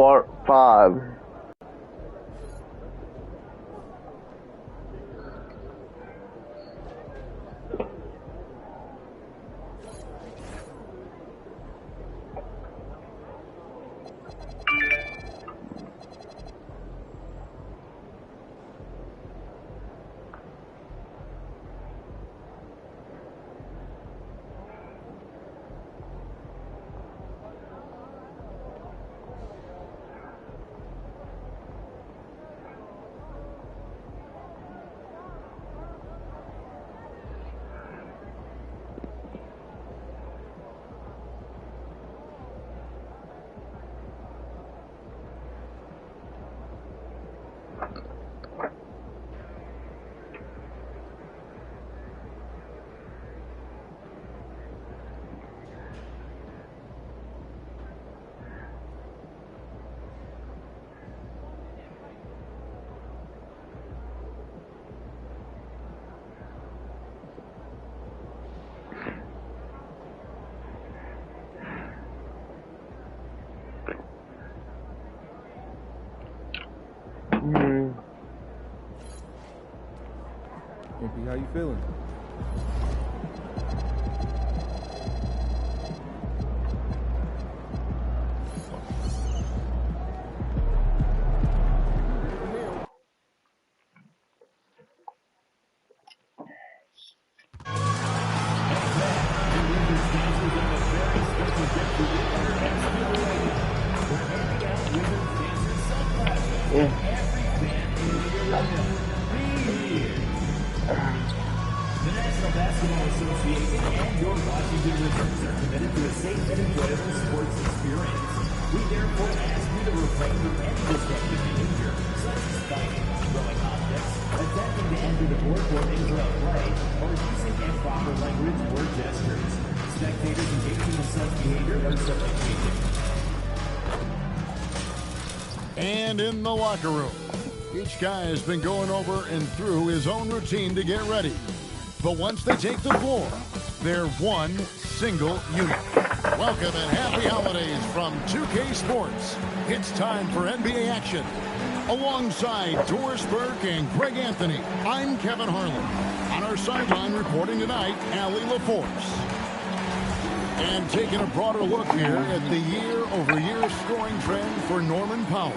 Part 5. MP, how you feeling? And in the locker room, each guy has been going over and through his own routine to get ready. But once they take the floor, they're one single unit. Welcome and happy holidays from 2K Sports. It's time for NBA action. Alongside Doris Burke and Greg Anthony, I'm Kevin Harlan. On our sideline reporting tonight, Allie LaForce. And taking a broader look here at the year-over-year scoring trend for Norman Powell.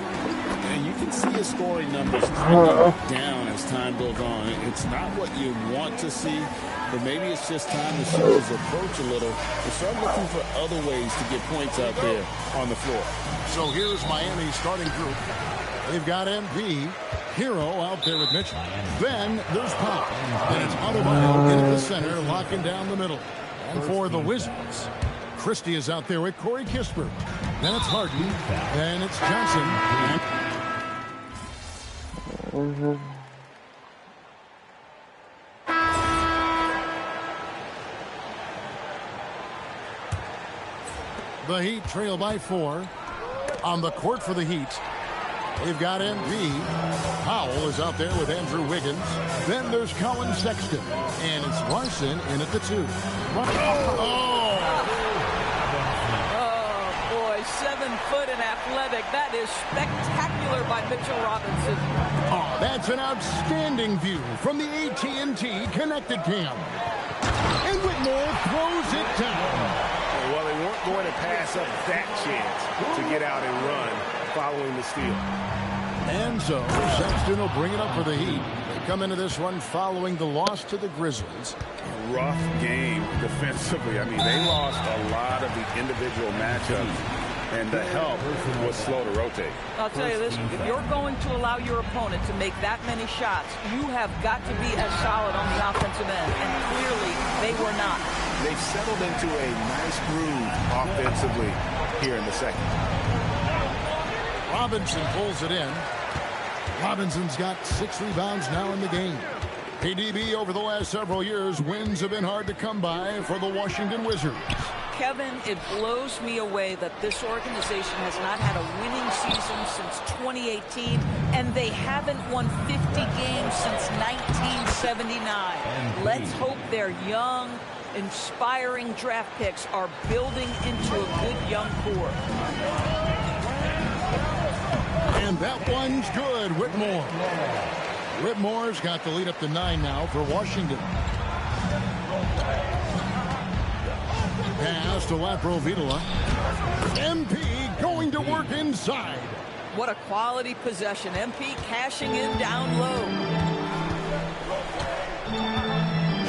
And you can see his scoring numbers trending down as time goes on. It's not what you want to see, but maybe it's just time to show his approach a little and start looking for other ways to get points out there on the floor. So here's Miami's starting group. They've got MP, Hero out there with Mitchell. Then there's Powell. Then it's Adebayo into the center, locking down the middle. And for the Wizards, Christie is out there with Corey Kispert. Then it's Harden. Then it's Johnson. The Heat trail by 4. On the court for the Heat, they've got MP. Powell is out there with Andrew Wiggins. Then there's Colin Sexton. And it's Larson in at the 2. Oh, boy, 7 foot and athletic. That is spectacular by Mitchell Robinson. Oh, that's an outstanding view from the AT&T Connected Cam. And Whitmore throws it down. Well, they weren't going to pass up that chance to get out and run following the steal. And so Sexton will bring it up for the Heat. They come into this one following the loss to the Grizzlies. Rough game defensively. I mean, they lost a lot of the individual matchups, and the help was slow to rotate. I'll tell you this, if you're going to allow your opponent to make that many shots, you have got to be as solid on the offensive end, and clearly they were not. They've settled into a nice groove offensively here in the second. Robinson pulls it in. Robinson's got 6 rebounds now in the game. KDB over the last several years, wins have been hard to come by for the Washington Wizards. Kevin, it blows me away that this organization has not had a winning season since 2018, and they haven't won 50 games since 1979. Let's hope their young, inspiring draft picks are building into a good young core. And that one's good, Whitmore. Whitmore's got the lead up to 9 now for Washington. Pass to Laprovitola. MP going to work inside. What a quality possession. MP cashing in down low.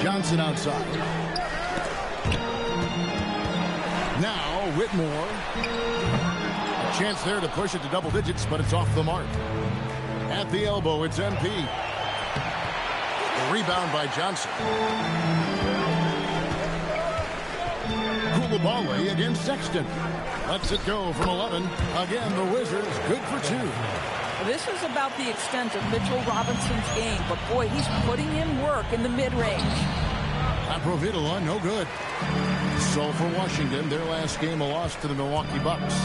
Johnson outside. Now Whitmore. A chance there to push it to double digits, but it's off the mark. At the elbow, it's MP. The rebound by Johnson. Koulibaly against Sexton. Lets it go from 11. Again, the Wizards good for 2. This is about the extent of Mitchell Robinson's game, but boy, he's putting in work in the mid-range. Laprovitola, no good. So for Washington, their last game a loss to the Milwaukee Bucks.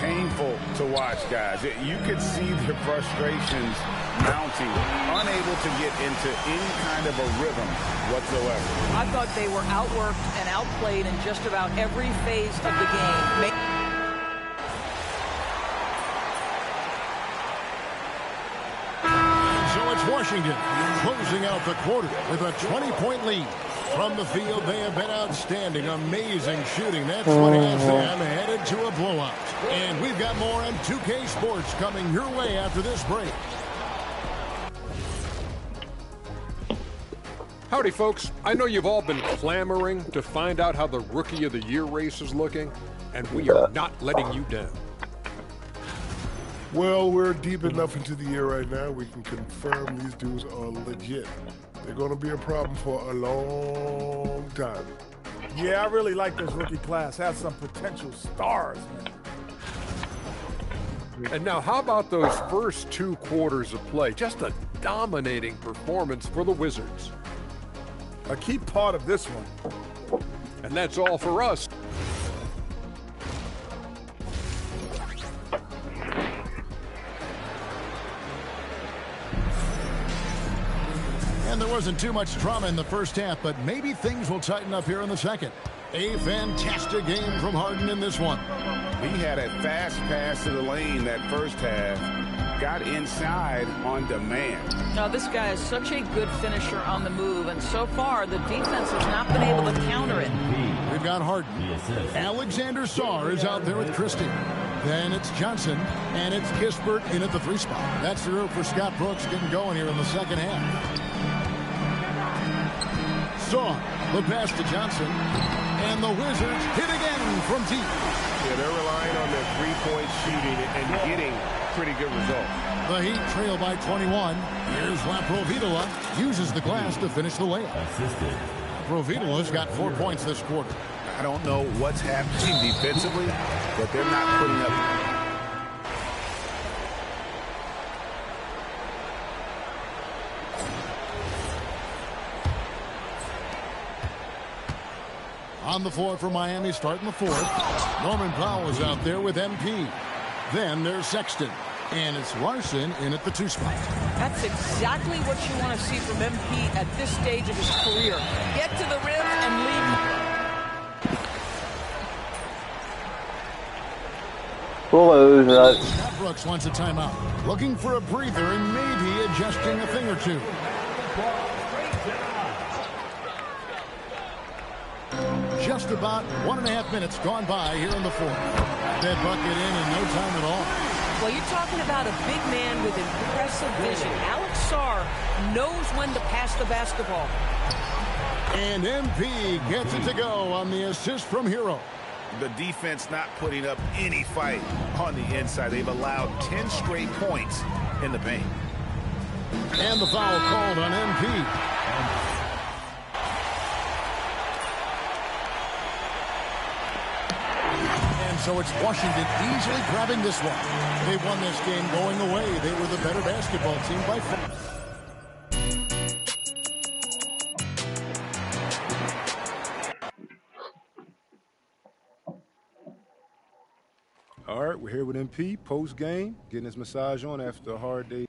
Painful to watch, guys. You could see their frustrations mounting, unable to get into any kind of a rhythm whatsoever. I thought they were outworked and outplayed in just about every phase of the game. So it's Washington closing out the quarter with a 20-point lead. From the field, they have been outstanding. Amazing shooting. That's what has them headed to a blowout. And we've got more on 2K Sports coming your way after this break. Howdy, folks. I know you've all been clamoring to find out how the Rookie of the Year race is looking, and we are not letting you down. Well, we're deep enough into the year right now, we can confirm these dudes are legit. They're going to be a problem for a long time. Yeah, I really like this rookie class. Has some potential stars, man. And now, how about those first 2 quarters of play? Just a dominating performance for the Wizards. A key part of this one. And that's all for us. And there wasn't too much drama in the first half, but maybe things will tighten up here in the second. A fantastic game from Harden in this one. He had a fast pass to the lane that first half. Got inside on demand. Now, this guy is such a good finisher on the move, and so far, the defense has not been able to counter it. We've got Harden. Alexander Sarr is out there with Christie. Then it's Johnson, and it's Kispert in at the 3 spot. That's the route for Scott Brooks getting going here in the second half. Sarr, the pass to Johnson, and the Wizards hit again from deep. Yeah, they're relying on their three-point shooting and getting pretty good results. The Heat trail by 21. Here's Laprovitola. Uses the glass to finish the layup. Laprovitola's got 4 points this quarter. I don't know what's happening defensively, but they're not putting up. On the floor for Miami starting the 4th. Norman Powell is out there with MP. Then there's Sexton. And it's Larson in at the 2 spot. That's exactly what you want to see from MP at this stage of his career. Get to the rim and leave. Scott Brooks wants a timeout. Looking for a breather and maybe adjusting a thing or two. Just about 1.5 minutes gone by here in the 4th. That bucket in no time at all. Well, you're talking about a big man with impressive vision. Alex Sarr knows when to pass the basketball. And MP gets it to go on the assist from Hero. The defense not putting up any fight on the inside. They've allowed 10 straight points in the paint. And the foul called on MP. And so it's Washington easily grabbing this one. They won this game going away. They were the better basketball team by far. All right, we're here with MP post-game, getting his massage on after a hard day.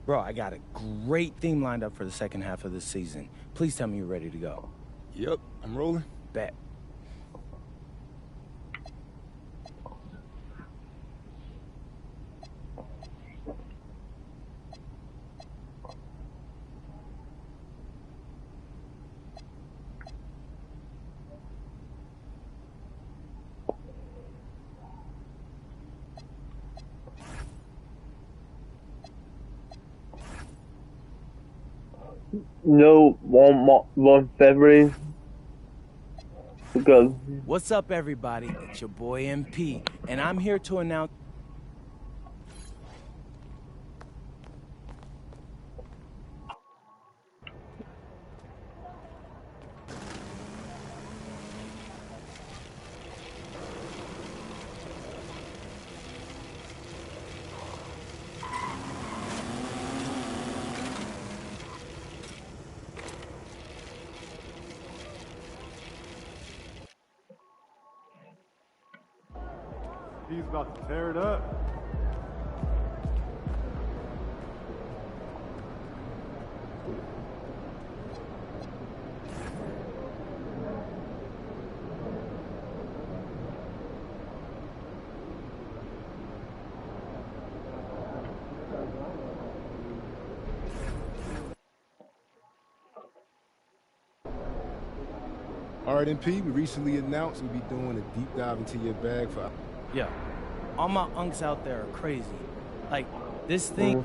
Bro, I got a great theme lined up for the second half of the season. Please tell me you're ready to go. Yep, I'm rolling. Bet. No, 1 February. Because What's up, everybody? It's your boy MP, and I'm here to announce... He's about to tear it up. All right, MP, we recently announced we'll be doing a deep dive into your bag for... Yeah, all my unks out there are crazy. Like, this thing...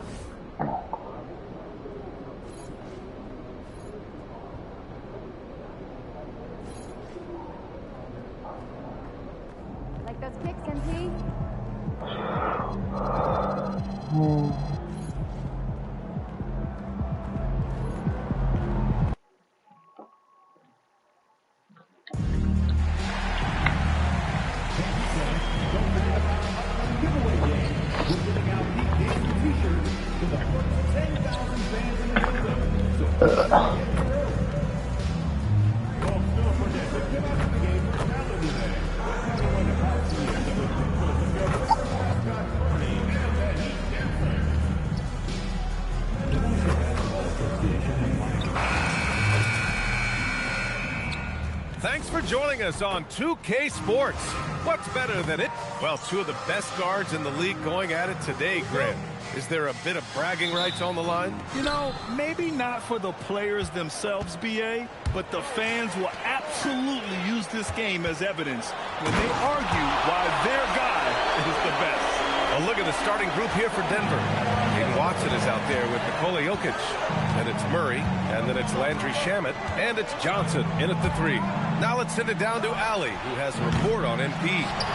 Like those kicks, MP? Thanks for joining us on 2K Sports. What's better than it? Well, two of the best guards in the league going at it today, Grant. Is there a bit of bragging rights on the line? You know, maybe not for the players themselves, BA, but the fans will absolutely use this game as evidence when they argue why their guy is the best. Well, look at the starting group here for Denver. Aiden Watson is out there with Nikola Jokic. And it's Murray, and then it's Landry Shamet, and it's Johnson in at the 3. Now let's send it down to Ali, who has a report on MP.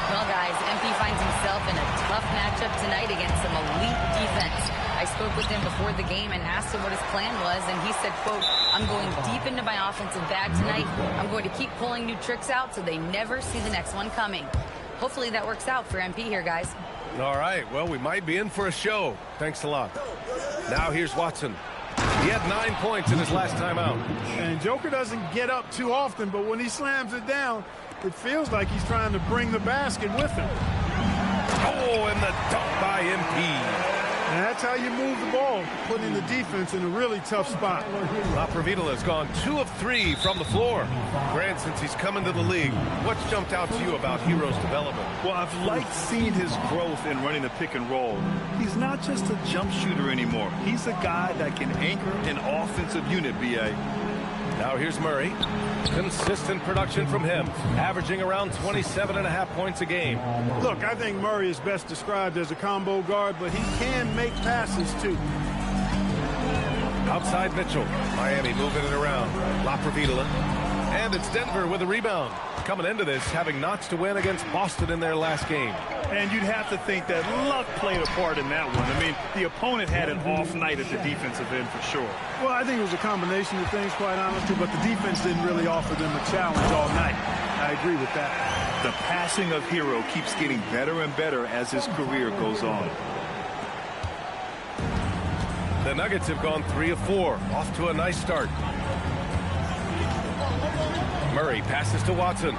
Well, guys, MP finds himself in a tough matchup tonight against some elite defense. I spoke with him before the game and asked him what his plan was, and he said, quote, I'm going deep into my offensive bag tonight. I'm going to keep pulling new tricks out so they never see the next one coming. Hopefully that works out for MP here, guys. All right, well, we might be in for a show. Thanks a lot. Now here's Watson. He had 9 points in his last time out. And Joker doesn't get up too often, but when he slams it down, it feels like he's trying to bring the basket with him. Oh, and the dunk by MP. And that's how you move the ball, putting the defense in a really tough spot. Laprovita has gone 2 of 3 from the floor. Grant, since he's come into the league, what's jumped out to you about Hero's development? Well, I've liked seeing his growth in running the pick and roll. He's not just a jump shooter anymore. He's a guy that can anchor an offensive unit, BA. Now here's Murray. Consistent production from him, averaging around 27.5 points a game. Look, I think Murray is best described as a combo guard, but he can make passes too. Outside Mitchell. Miami moving it around. Blithely. And it's Denver with a rebound. Coming into this, having notched to win against Boston in their last game. And you'd have to think that luck played a part in that one. I mean, the opponent had an off night at the defensive end for sure. Well, I think it was a combination of things, quite honestly, but the defense didn't really offer them a challenge all night. I agree with that. The passing of Hero keeps getting better and better as his career goes on. The Nuggets have gone 3 of 4, off to a nice start. Murray passes to Watson.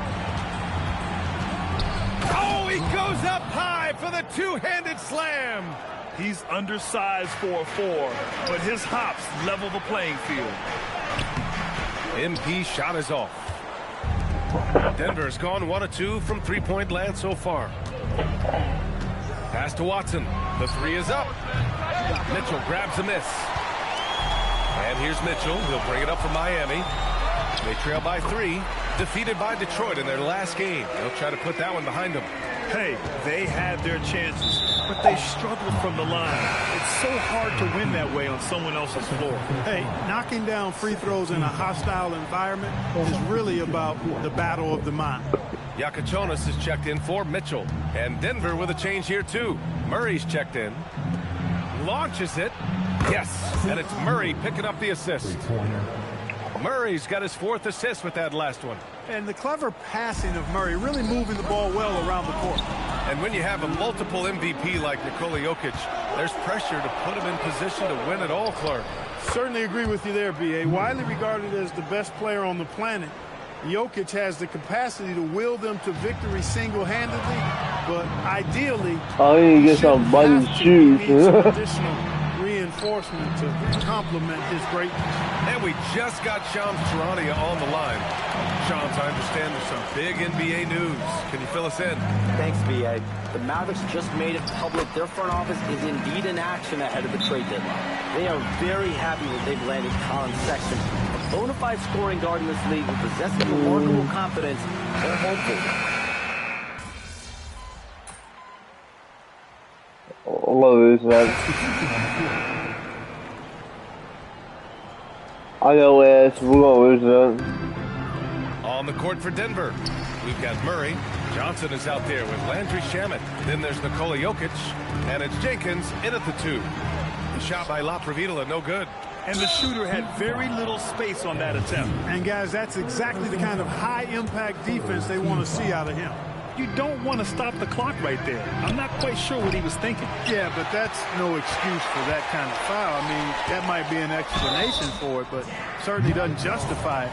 Oh, he goes up high for the two-handed slam. He's undersized for a 4, but his hops level the playing field. MP shot is off. Denver's gone 1 of 2 from three-point land so far. Pass to Watson. The 3 is up. Mitchell grabs a miss. And here's Mitchell. He'll bring it up for Miami. They trail by 3, defeated by Detroit in their last game. They'll try to put that one behind them. Hey, they had their chances, but they struggled from the line. It's so hard to win that way on someone else's floor. Hey, knocking down free throws in a hostile environment is really about the battle of the mind. Yakachonis is checked in for Mitchell. And Denver with a change here, too. Murray's checked in. Launches it. Yes, and it's Murray picking up the assist. Murray's got his 4th assist with that last one. And the clever passing of Murray, really moving the ball well around the court. And when you have a multiple MVP like Nikola Jokic, there's pressure to put him in position to win it all, Clark. Certainly agree with you there, B.A. Widely regarded as the best player on the planet, Jokic has the capacity to will them to victory single-handedly, but ideally, I need to get some bunny shoes. additional reinforcement to complement his greatness. And we just got Shams Charania on the line. Shams, I understand there's some big NBA news. Can you fill us in? Thanks, B.A. The Mavericks just made it public. Their front office is indeed in action ahead of the trade deadline. They are very happy that they've landed Colin Sexton, a bona fide scoring guard in this league who possesses remarkable confidence. They're hopeful. All of this, man. I know we're going to lose that. On the court for Denver, we've got Murray. Johnson is out there with Landry Shamet. Then there's Nikola Jokic. And it's Jenkins in at the 2. The shot by Blithely, no good. And the shooter had very little space on that attempt. And guys, that's exactly the kind of high-impact defense they want to see out of him. You don't want to stop the clock right there. I'm not quite sure what he was thinking. Yeah, but that's no excuse for that kind of foul. I mean, that might be an explanation for it, but certainly doesn't justify it.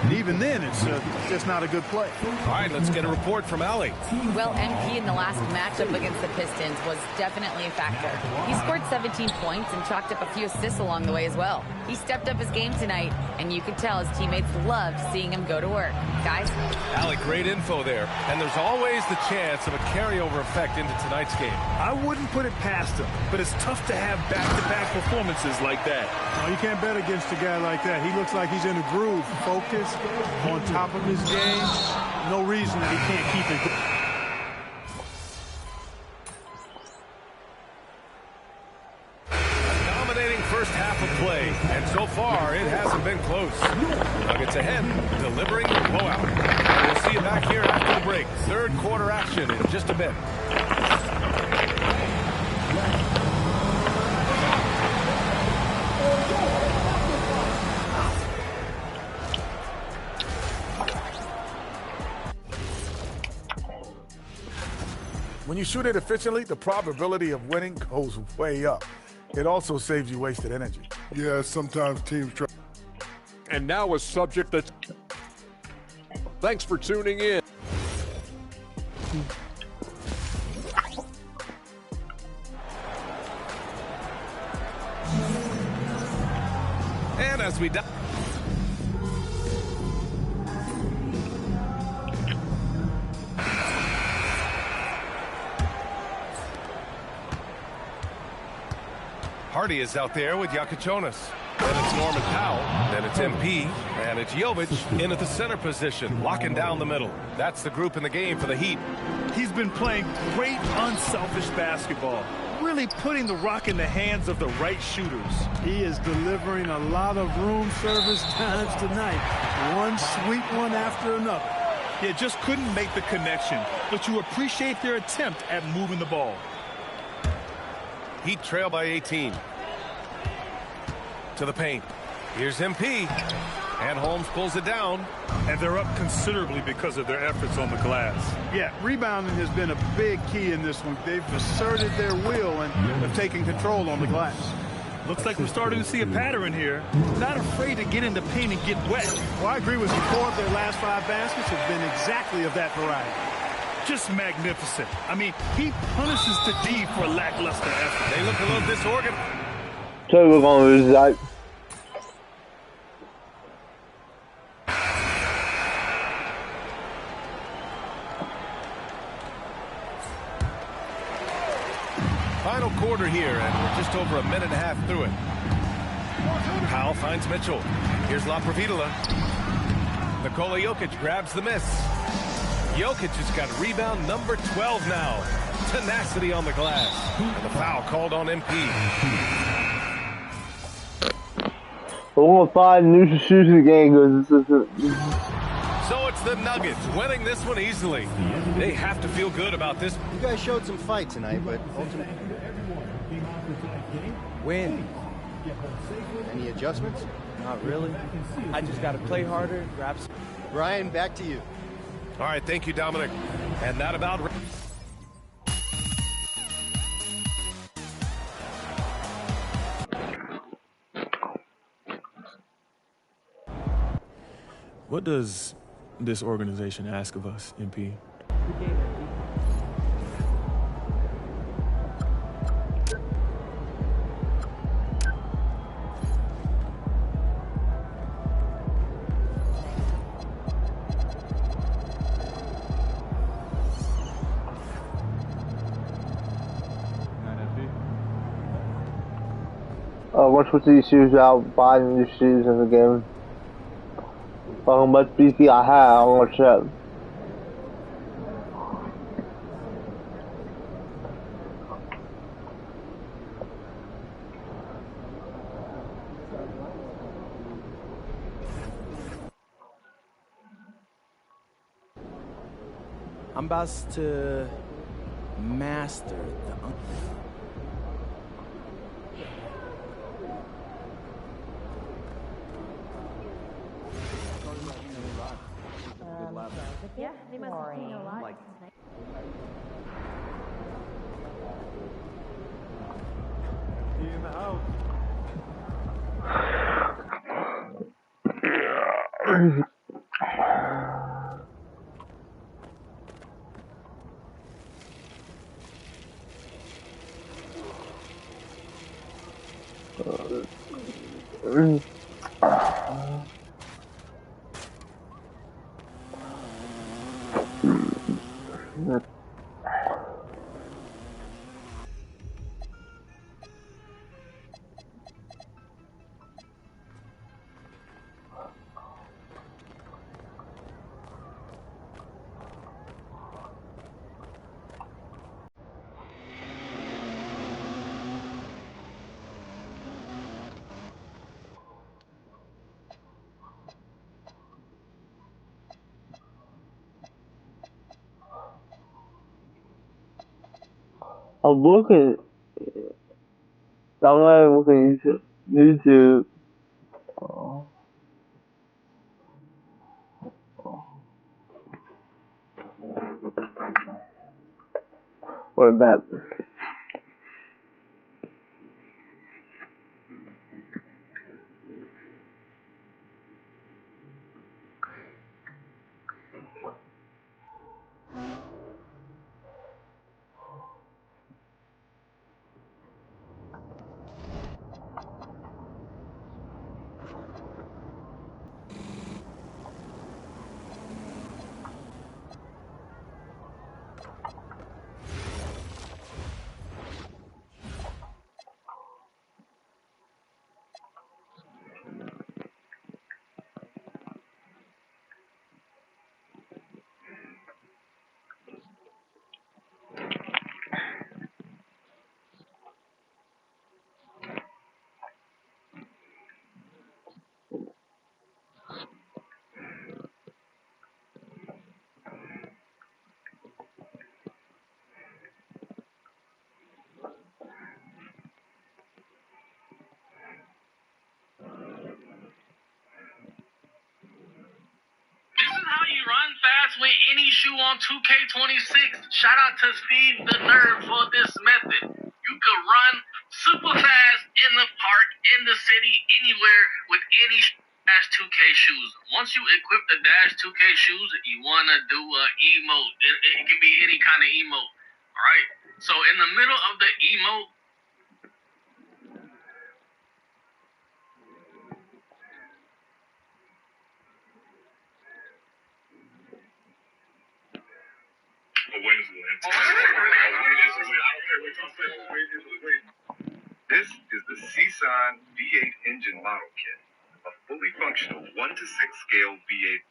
And even then, it's just not a good play. All right, let's get a report from Allie. Well, MP in the last matchup against the Pistons was definitely a factor. He scored 17 points and chalked up a few assists along the way as well. He stepped up his game tonight, and you could tell his teammates loved seeing him go to work. Guys? Allie, great info there. And there's always the chance of a carryover effect into tonight's game. I wouldn't put it past him, but it's tough to have back-to-back performances like that. No, you can't bet against a guy like that. He looks like he's in a groove, focused, on top of his game. No reason that he can't keep it going. Dominating first half of play, and so far it hasn't been close. Nuggets ahead, delivering the blowout. And we'll see you back here after the break. Third quarter action in just a bit. When you shoot it efficiently, the probability of winning goes way up. It also saves you wasted energy. Yeah, sometimes teams try. And now a subject that's... Thanks for tuning in. And as we... Hardy is out there with Yakachonis. Then it's Norman Powell. Then it's MP. And it's Jovic in at the center position, locking down the middle. That's the group in the game for the Heat. He's been playing great, unselfish basketball, really putting the rock in the hands of the right shooters. He is delivering a lot of room service times tonight. One sweet one after another. Yeah, just couldn't make the connection, but you appreciate their attempt at moving the ball. Heat trail by 18. To the paint. Here's MP. And Holmes pulls it down. And they're up considerably because of their efforts on the glass. Yeah, rebounding has been a big key in this one. They've asserted their will and have taken control on the glass. Looks like we're starting to see a pattern here. Not afraid to get in the paint and get wet. Well, I agree with you. 4 of their last 5 baskets have been exactly of that variety. Just magnificent. I mean, he punishes the D for lackluster effort. They look a little disorganized. So we're going to lose that. Final quarter here, and we're just over a minute and a half through it. Powell finds Mitchell. Here's La Providola. Nikola Jokic grabs the miss. Jokic has got rebound number 12 now. Tenacity on the glass. And the foul called on MP. We're going to find new shooting game because this isn't. So it's the Nuggets winning this one easily. They have to feel good about this. You guys showed some fight tonight, but ultimately. Win. Any adjustments? Not really. I just got to play harder, grab some. Brian, back to you. All right, thank you, Dominic. And that about... What does this organization ask of us, MP? Once we put these shoes out, buy new shoes in the game. How much BC I have, how much that. I'm about to master the... Yeah, they must have seen a lot. In the house. I'm looking. I'm looking at YouTube. What about? with any shoe on 2K26. Shout out to Steve the Nerd for this method. You could run super fast in the park, in the city, anywhere with any Dash 2K shoes. Once you equip the Dash 2K shoes, you want to do an emote. It can be any kind of emote. Alright? So in the middle of the emote, This is the CSUN V8 engine model kit, a fully functional 1 to 6 scale V8.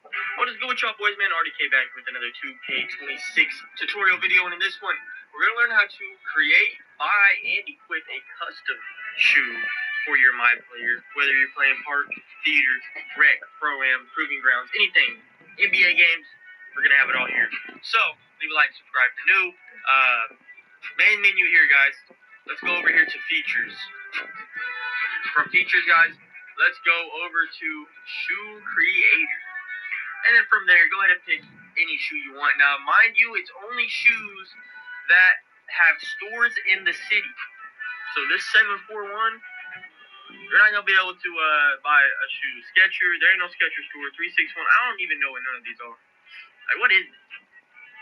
What is good with y'all boys, man? RDK back with another 2K26 tutorial video, and in this one, we're going to learn how to create, buy, and equip a custom shoe for your MyCareer. Whether you're playing park, theater, rec, pro-am, proving grounds, anything, NBA games, we're going to have it all here. So, leave a like, subscribe to new. Main menu here, guys. Let's go over here to features. From features, guys, let's go over to shoe creator. And then from there, go ahead and pick any shoe you want. Now, mind you, it's only shoes that have stores in the city. So this 741, you're not going to be able to buy a shoe. Skechers, there ain't no Skechers store. 361, I don't even know what none of these are. Like, what is this?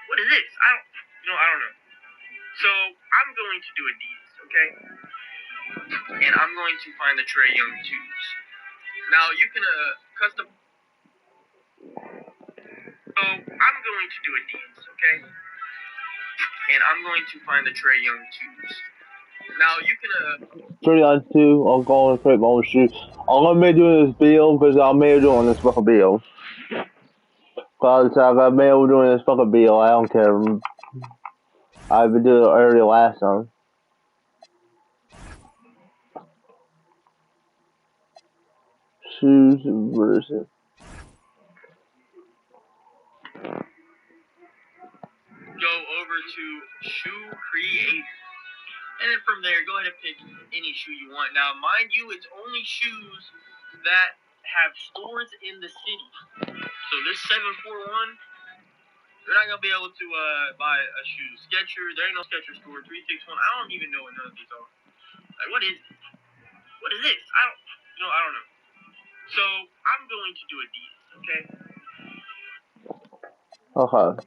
What is this? I don't know. So, I'm going to do Adidas, okay? And I'm going to find the Trae Young 2s. Now, you can custom... So, I'm going to do Adidas, okay? And I'm going to find the Trae Young 2s. Now, you can... 3 on 2, I'm going to create my own shoe. I'm going to be doing this build because I'm made doing this fucking build. Because I got mail doing this fucking build, I don't care. I've been doing it early last time. Shoes versus. Go over to shoe creator. And then from there, go ahead and pick any shoe you want. Now, mind you, it's only shoes that have stores in the city. So this 741, you're not going to be able to buy a shoe. Skechers, there ain't no Skechers store. 361, I don't even know what none of these are. Like, what is this? What is this? I don't know. So, I'm going to do Adidas, okay? Okay.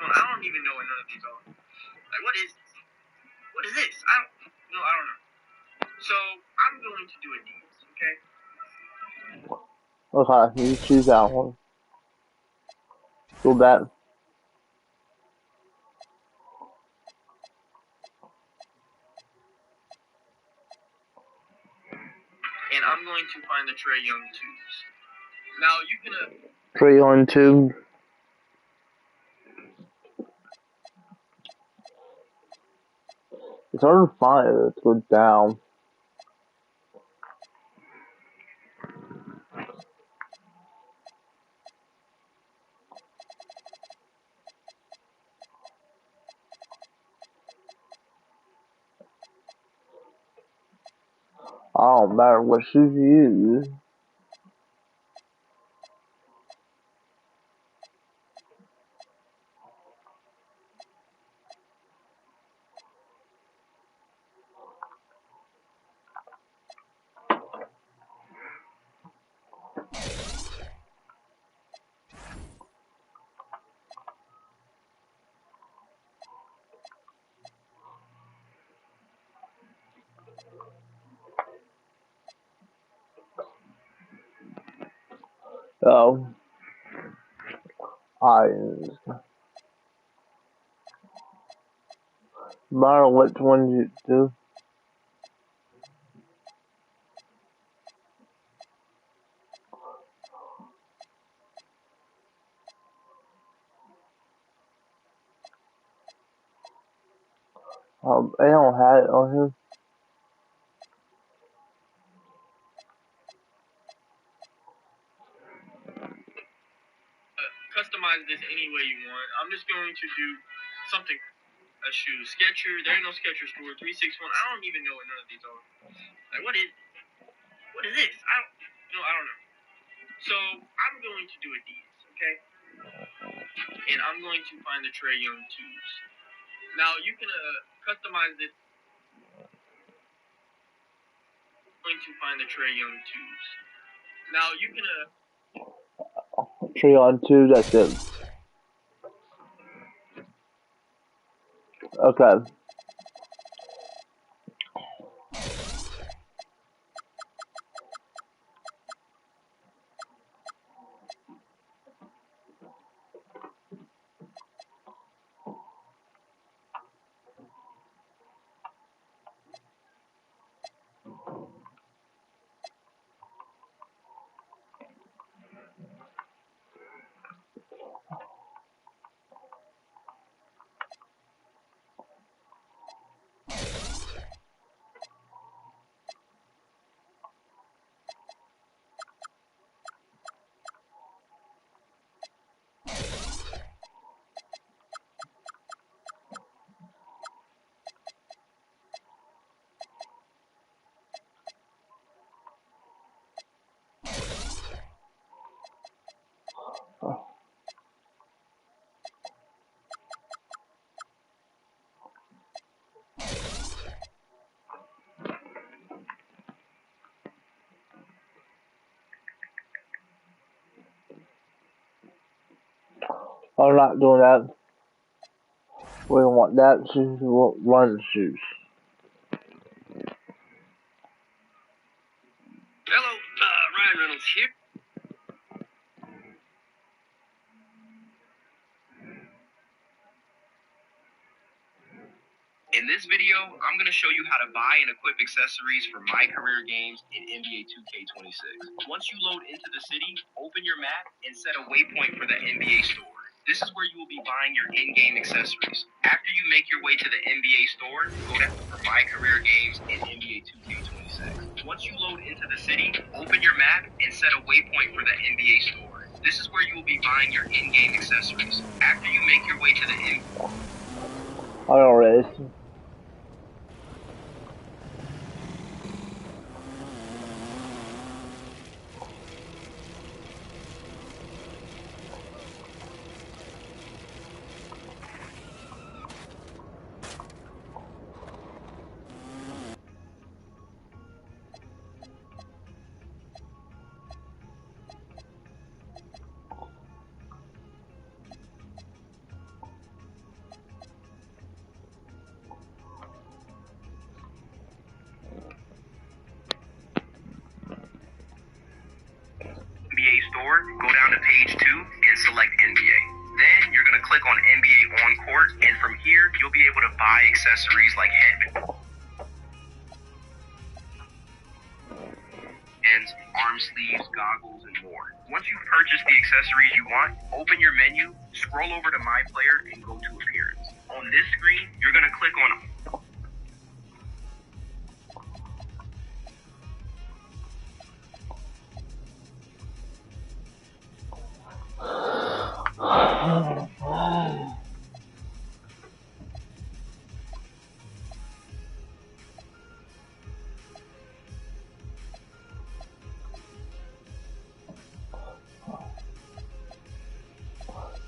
I don't even know what none of these are. Like, what is this? What is this? I don't know. So, I'm going to do Adidas, okay? Okay, you choose that one. Do that. And I'm going to find the Trae Young 2s. Now, you can... 3 on 2. It's hard to find it. Let's go down. I don't matter what shoes you use. Oh. Matter which one you do. They don't have it on here. Customize this any way you want. I'm just going to do something a shoe. Skechers, there ain't no Skechers store. 361. I don't even know what none of these are. Like, what is this? I don't know. So I'm going to do Adidas, okay? And I'm going to find the Trae Young 2s. Now you can customize this. I'm going to find the Trae Young 2s. Now you can Trae Young 2, that's it. Okay. I'm not doing that. We don't want that. We want running shoes. Hello, Ryan Reynolds here. In this video, I'm going to show you how to buy and equip accessories for MyCareer games in NBA 2K26. Once you load into the city, open your map and set a waypoint for the NBA store. This is where you will be buying your in-game accessories. After you make your way to the NBA store, go down for MyCareer games in NBA 2K26. Once you load into the city, open your map and set a waypoint for the NBA store. This is where you will be buying your in-game accessories. After you make your way to the I don't race. NBA store, go down to page 2 and select NBA. Then you're going to click on NBA on court, and from here you'll be able to buy accessories like headbands, arm sleeves, goggles, and more. Once you've purchased the accessories you want, open your menu, scroll over to My Player, and go to Appearance. On this screen, you're going to click on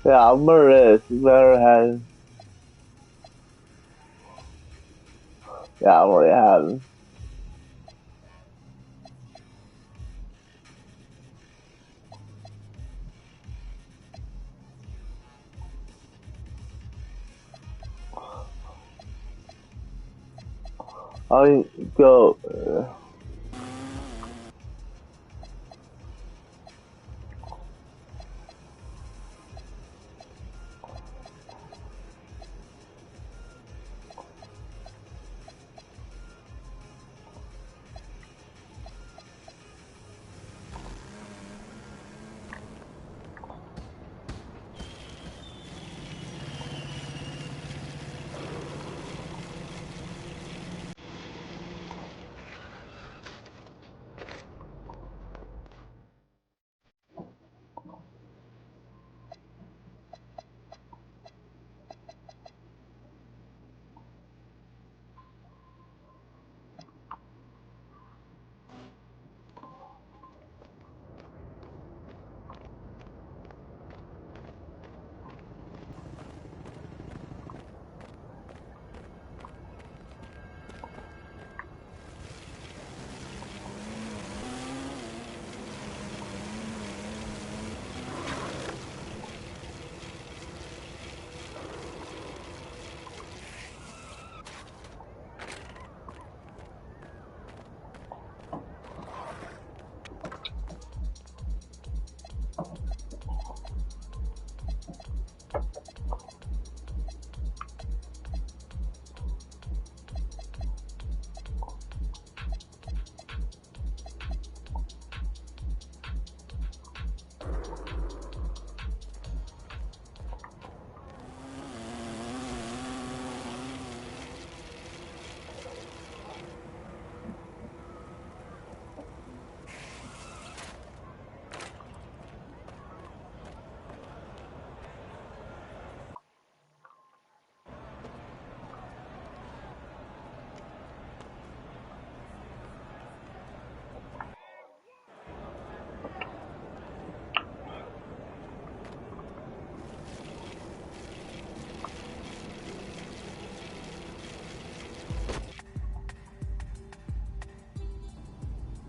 Yeah, I remember this. Better had. Yeah, I already had. I go.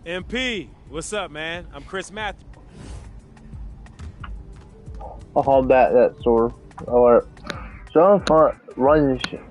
MP, what's up, man? I'm Chris Matthews. I'll hold back that sword. Or some fun run shit.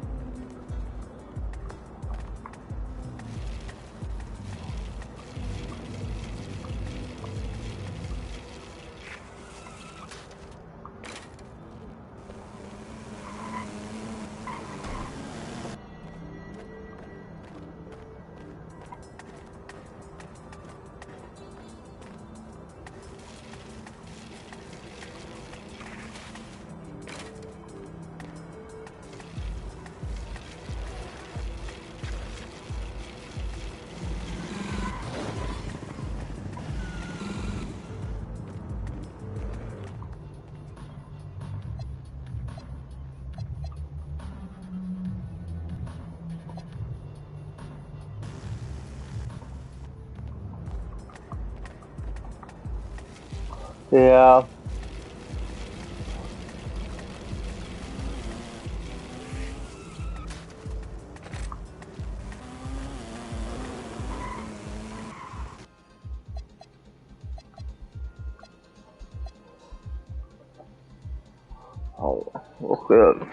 Yeah. Oh, okay.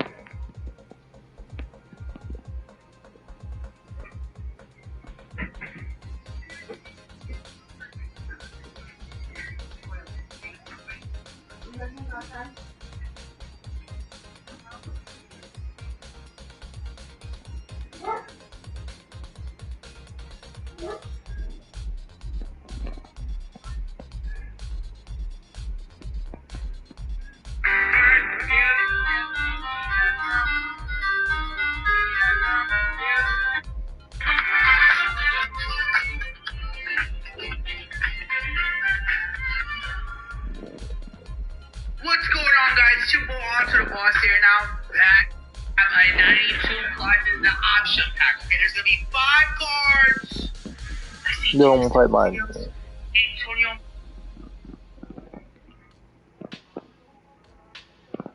What's going on, guys? It's your boy Onto the Boss here, and I'm back at my 92 classes, the option pack. Okay, there's gonna be 5 cards. Don't play mine. Antonio.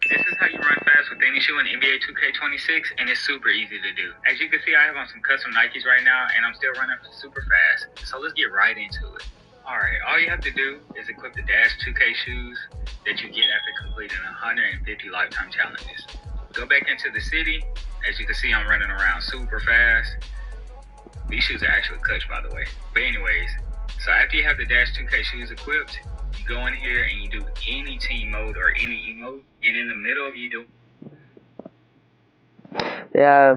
This is how you run fast with any shoe in NBA 2K26, and it's super easy to do. As you can see, I have on some custom Nikes right now, and I'm still running super fast. So let's get right into it. Alright, all you have to do is equip the Dash 2K shoes that you get after completing 150 lifetime challenges. Go back into the city. As you can see, I'm running around super fast. These shoes are actually clutch, by the way. But anyways, so after you have the Dash 2K shoes equipped, you go in here and you do any team mode or any emote, and in the middle you do. Yeah.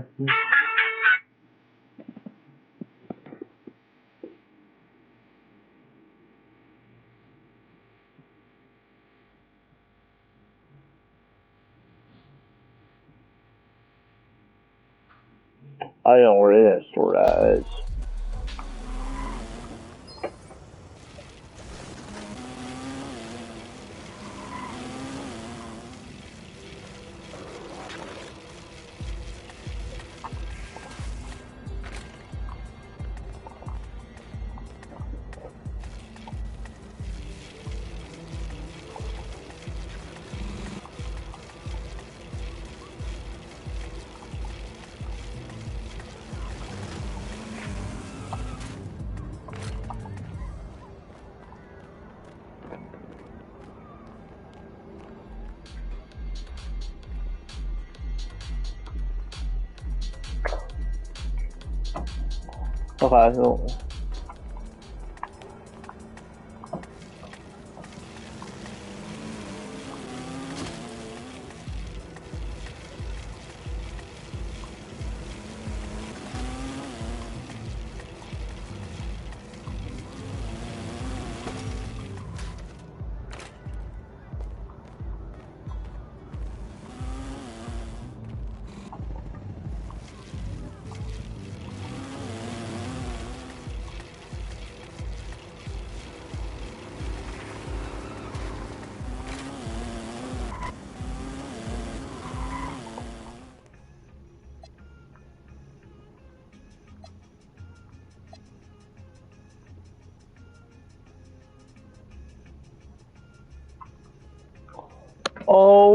I don't know where that sword is. Okay, so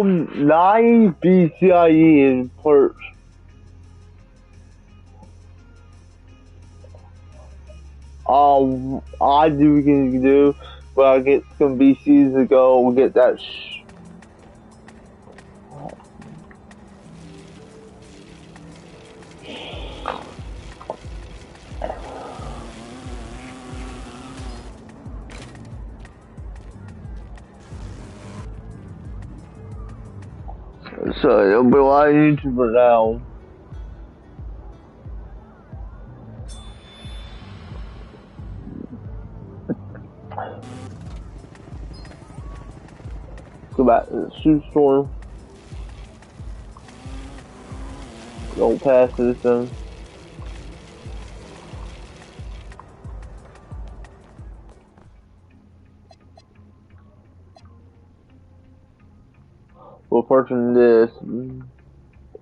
nice BCIE is perch. I do can do, but I get some BCs to go get that. So it'll be a lot of YouTuber now. Go back to the shoe store. Go past this then. We'll purchase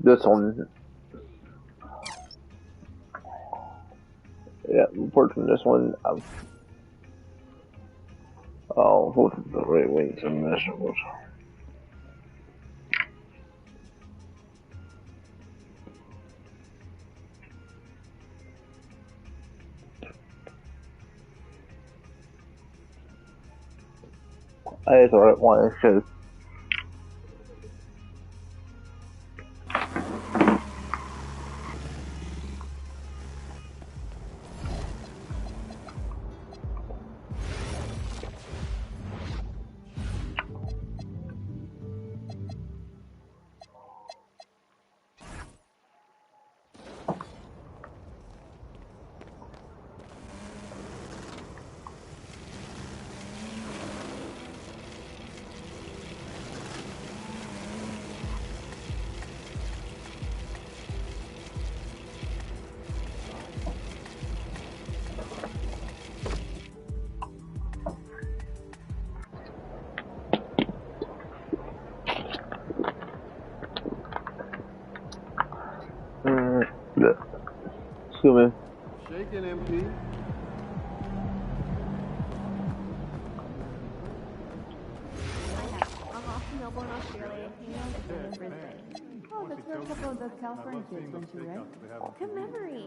this one. Yeah, we'll purchase this one. Purchase the Red Wings and vegetables. That's the right one, too. Excuse me. Shaking MP. I'm off to Melbourne, Australia, hanging out with friends in Brisbane. Oh, that's where a couple of the California kids went to, right? Good memory.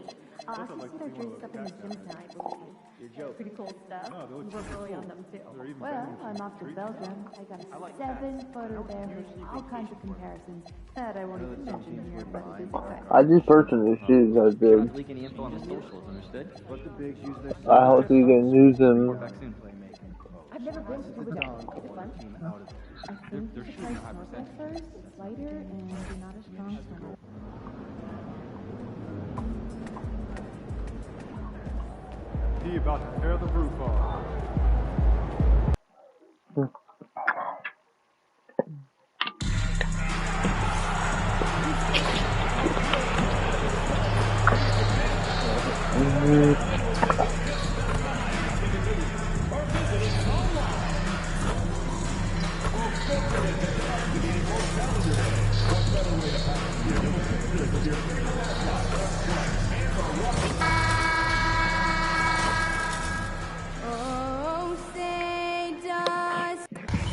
I can see their drinks up in the gym tonight, I believe. Pretty cool stuff. We're really on them too. Well, I'm off to Belgium. I got a 7-footer there with all kinds of comparisons that I won't even mention here, but it is exciting. I just purchased the shoes I did. Leak any info on the socials, understood? What the bigs use their I hope you can use them. I've never been to Dubai. Is it fun? I think you should try snorkel first. It's lighter and you're not as strong swimmer. He about to tear the roof off.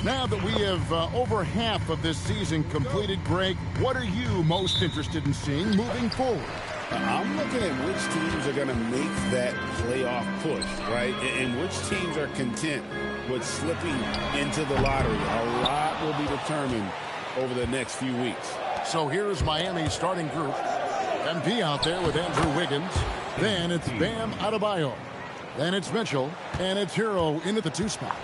Now that we have over half of this season completed, Greg, what are you most interested in seeing moving forward? I'm looking at which teams are going to make that playoff push, right? And which teams are content with slipping into the lottery. A lot will be determined over the next few weeks. So here's Miami's starting group. MP out there with Andrew Wiggins. Then it's Bam Adebayo. Then it's Mitchell. And it's Hero into the 2 spot.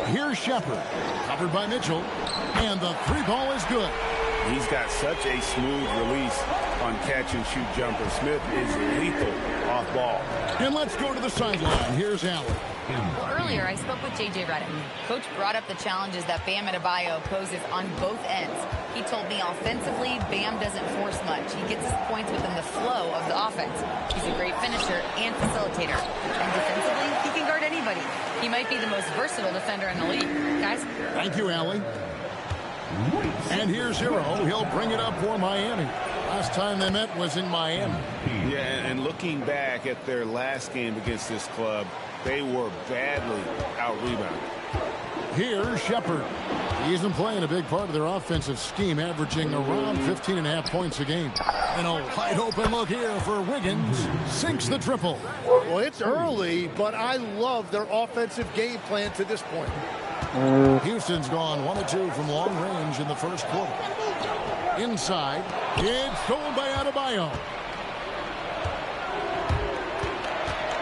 Here's Shepard, covered by Mitchell, and the 3-ball is good. He's got such a smooth release on catch-and-shoot jumper. Smith is lethal off ball. And let's go to the sideline. Here's Allen. Well, earlier I spoke with J.J. Redick. Coach brought up the challenges that Bam Adebayo poses on both ends. He told me offensively, Bam doesn't force much. He gets his points within the flow of the offense. He's a great finisher and facilitator. And defensively, he can guard anybody. He might be the most versatile defender in the league. Guys? Thank you, Allie. And here's Hero. He'll bring it up for Miami. Last time they met was in Miami. Yeah, and looking back at their last game against this club, they were badly out-rebounded. Here's Shepard. He's been playing a big part of their offensive scheme, averaging around 15.5 points a game. And a wide open look here for Wiggins. Sinks the triple. Well, it's early, but I love their offensive game plan to this point. Houston's gone 1 of 2 from long range in the first quarter. Inside, it's stolen by Adebayo.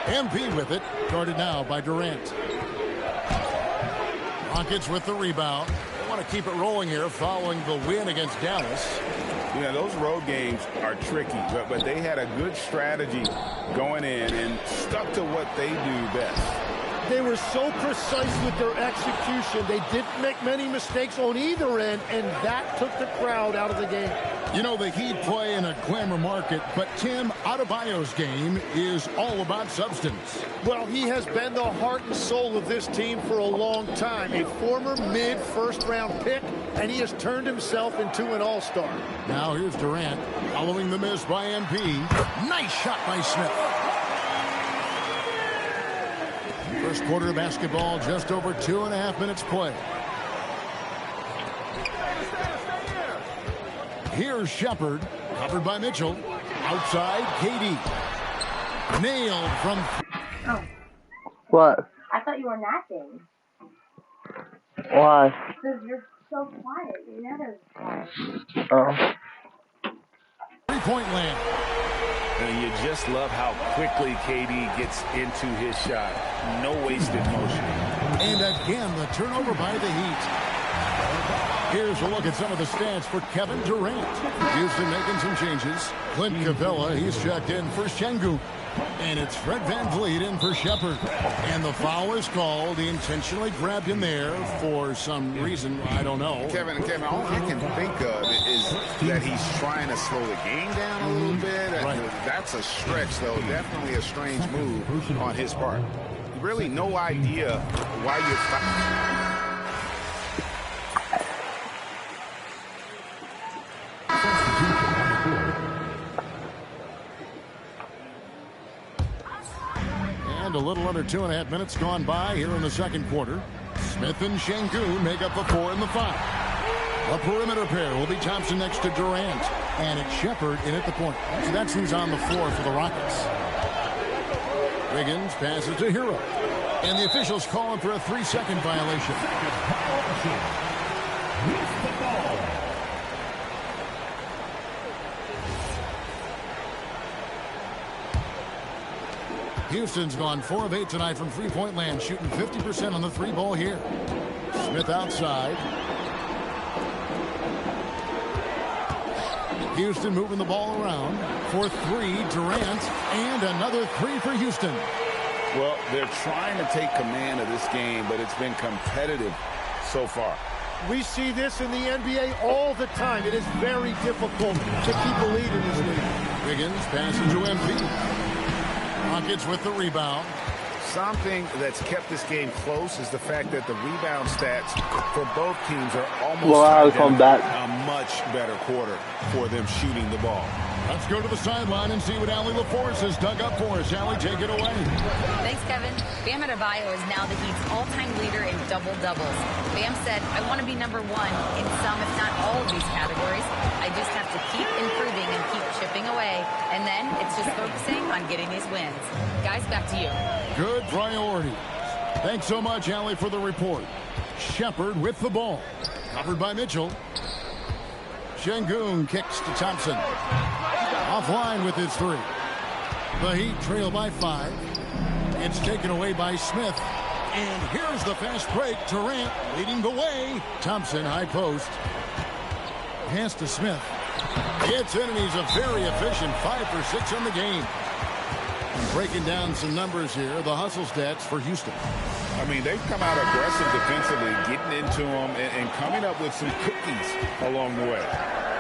MP with it, guarded now by Durant. Rockets with the rebound. They want to keep it rolling here following the win against Dallas. Yeah, those road games are tricky, but they had a good strategy going in and stuck to what they do best. They were so precise with their execution. They didn't make many mistakes on either end, and that took the crowd out of the game. You know, the Heat play in a glamour market, but Tim, Adebayo's game is all about substance. Well, he has been the heart and soul of this team for a long time. A former mid-first-round pick, and he has turned himself into an all-star. Now here's Durant, following the miss by MP. Nice shot by Smith. First quarter of basketball, just over 2.5 minutes play. Here's Shepard, covered by Mitchell. Outside, KD. Nailed from... Oh. What? I thought you were napping. Why? Because you're so quiet. You never quiet. Oh. 3-point land. And you just love how quickly KD gets into his shot. No wasted motion. And again, the turnover by the Heat. Here's a look at some of the stats for Kevin Durant. Houston making some changes. Clint Capella, he's checked in for Şengün. And it's Fred VanVleet in for Shepard. And the foul is called. He intentionally grabbed him there for some reason. I don't know. Kevin, all I can think of is that he's trying to slow the game down a little bit. Right. That's a stretch, though. Definitely a strange move on his part. Really no idea why you're... And a little under 2.5 minutes gone by here in the second quarter. Smith and Şengün make up the 4 and the 5. A perimeter pair will be Thompson next to Durant. And it's Shepard in at the point. So that's who's on the floor for the Rockets. Wiggins passes to Hero. And the officials calling for a 3-second violation. Houston's gone 4 of 8 tonight from 3-point land, shooting 50% on the 3-ball here. Smith outside. Houston moving the ball around for 3, Durant, and another 3 for Houston. Well, they're trying to take command of this game, but it's been competitive so far. We see this in the NBA all the time. It is very difficult to keep a lead in this league. Wiggins passing to MP. Rockets with the rebound. Something that's kept this game close is the fact that the rebound stats for both teams are almost a much better quarter for them shooting the ball. Let's go to the sideline and see what Allie LaForce has dug up for us. Allie, take it away. Thanks, Kevin. Bam Adebayo is now the Heat's all-time leader in double-doubles. Bam said, I want to be number 1 in some, if not all of these categories. I just have to keep improving and keep chipping away. And then it's just focusing on getting these wins. Guys, back to you. Good priorities. Thanks so much, Allie, for the report. Shepard with the ball. Covered by Mitchell. Şengün kicks to Thompson. Offline with his 3. The Heat trail by 5. It's taken away by Smith. And here's the fast break. Durant leading the way. Thompson, high post. Pass to Smith. Gets in, and he's a very efficient 5 for 6 on the game. And breaking down some numbers here, the hustle stats for Houston. I mean, they've come out aggressive defensively, getting into them and coming up with some cookies along the way.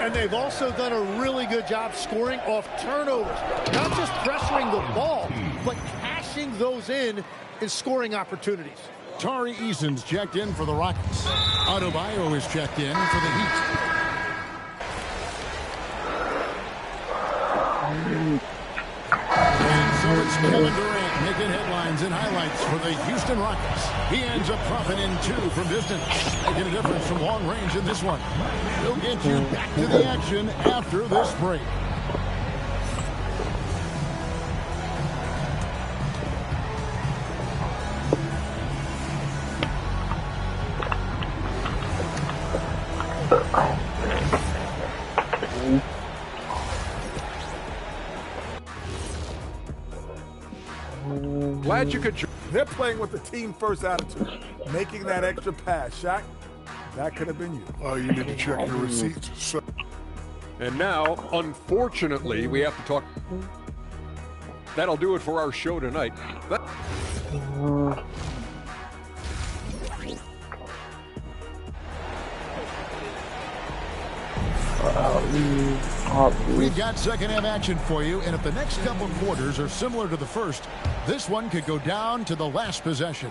And they've also done a really good job scoring off turnovers. Not just pressuring the ball, but cashing those in scoring opportunities. Tari Eason's checked in for the Rockets. Adebayo is checked in for the Heat. And so it's Kevin Durant making headlines hands and highlights for the Houston Rockets. He ends up dropping in 2 from distance, making a difference from long range in this one. We'll get you back to the action after this break. Glad you could. They're playing with the team-first attitude, making that extra pass. Shaq, that could have been you. Oh, you need to check your receipts. And now, unfortunately, we have to talk. That'll do it for our show tonight. We've got second-half action for you, and if the next couple quarters are similar to the first, this one could go down to the last possession.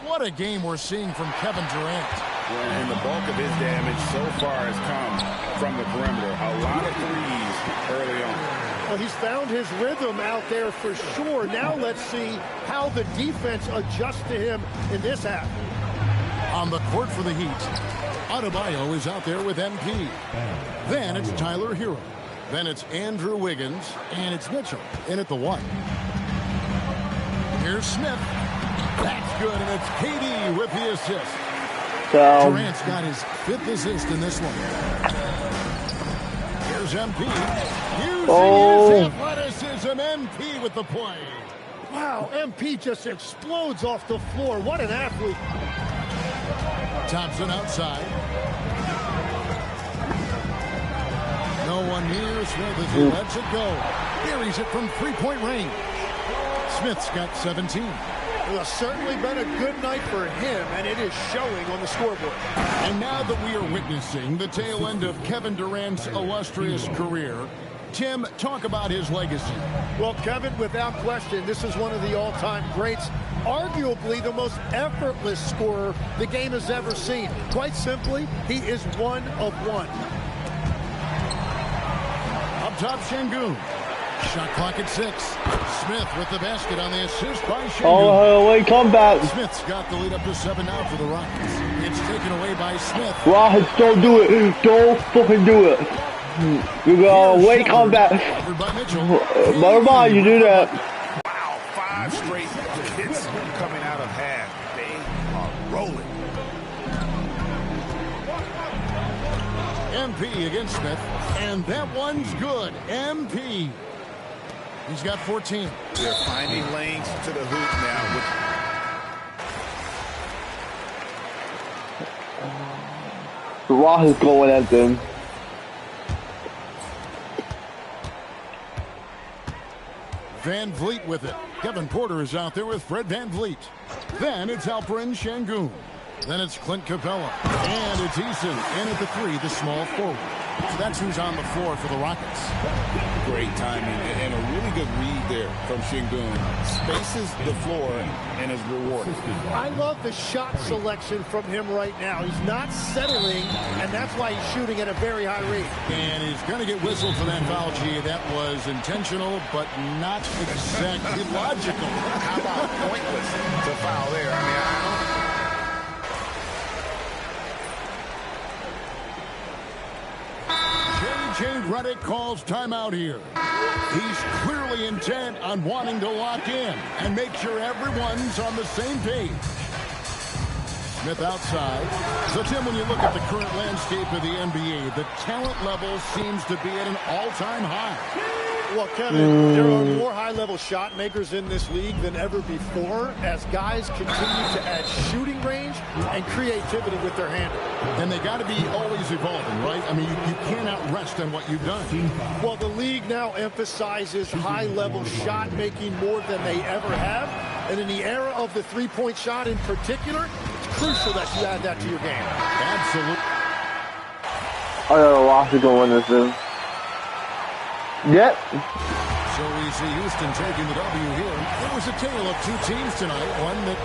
What a game we're seeing from Kevin Durant. Yeah, and the bulk of his damage so far has come from the perimeter. A lot of threes early on. Well, he's found his rhythm out there for sure. Now let's see how the defense adjusts to him in this half. On the court for the Heat, Adebayo is out there with MP. Then it's Tyler Hero. Then it's Andrew Wiggins, and it's Mitchell in at the 1. Here's Smith. That's good, and it's KD with the assist. Durant's got his 5th assist in this one. Here's MP. Using his athleticism, MP with the play. Wow, MP just explodes off the floor. What an athlete. Thompson outside. No one near Smith as he lets it go. Buries it from 3-point range. Smith's got 17. Well, certainly been a good night for him, and it is showing on the scoreboard. And now that we are witnessing the tail end of Kevin Durant's illustrious career, Tim, talk about his legacy. Well, Kevin, without question, this is one of the all-time greats. Arguably the most effortless scorer the game has ever seen. Quite simply, he is one of one. Up top, Şengün. Shot clock at 6. Smith with the basket on the assist by Şengün. Oh, wait, come back. Smith's got the lead up to 7 now for the Rockets. It's taken away by Smith. Rockets, don't do it. Don't fucking do it. You go, wait, come back. Never mind, you do that. Wow, 5 straight hits coming out of half. They are rolling. MP against Smith, and that one's good. MP. He's got 14. They're finding lanes to the hoop now. The Rock is going at them. Van Vliet with it. Kevin Porter is out there with Fred Van Vliet. Then it's Alperen Şengün. Then it's Clint Capella. And it's Eason in at the 3, the small forward. So that's who's on the floor for the Rockets. Great timing and a really good read there from Şengün. Spaces the floor and is rewarded. I love the shot selection from him right now. He's not settling, and that's why he's shooting at a very high rate. And he's going to get whistled for that foul, G. That was intentional, but not exactly logical. How about pointless to foul there? I mean, J.J. Redick calls timeout here. He's clearly intent on wanting to lock in and make sure everyone's on the same page. Smith outside. So, Tim, when you look at the current landscape of the NBA, the talent level seems to be at an all-time high. Well, Kevin, there are more high-level shot makers in this league than ever before as guys continue to add shooting range and creativity with their handle. And they got to be always evolving, right? I mean, you cannot rest on what you've done. Well, the league now emphasizes high-level shot making more than they ever have. And in the era of the three-point shot in particular, it's crucial that you add that to your game. Absolutely. I got a lot to go in this thing. Yep. So we see Houston taking the W here. It was a tale of 2 teams tonight. One that...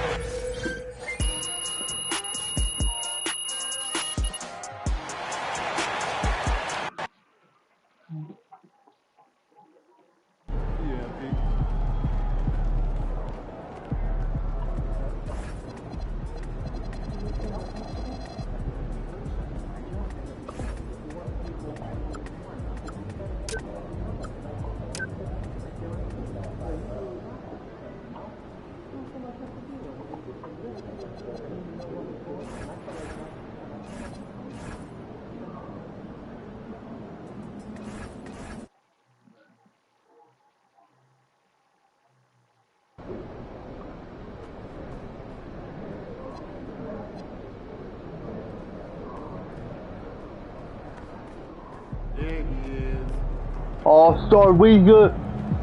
All-Star Weekend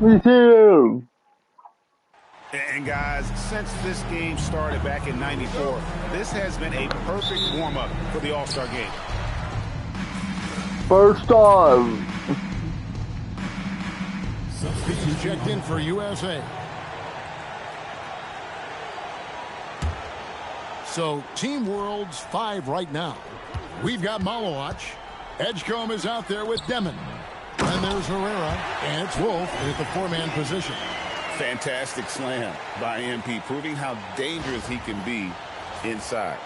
is here. And guys, since this game started back in '94, this has been a perfect warm-up for the All-Star game. First time. Substitute checked in for USA. So, Team World's 5 right now. We've got Malowacz. Edgecombe is out there with Demon. And there's Herrera, and it's Wolf at the 4-man position. Fantastic slam by MP, proving how dangerous he can be inside.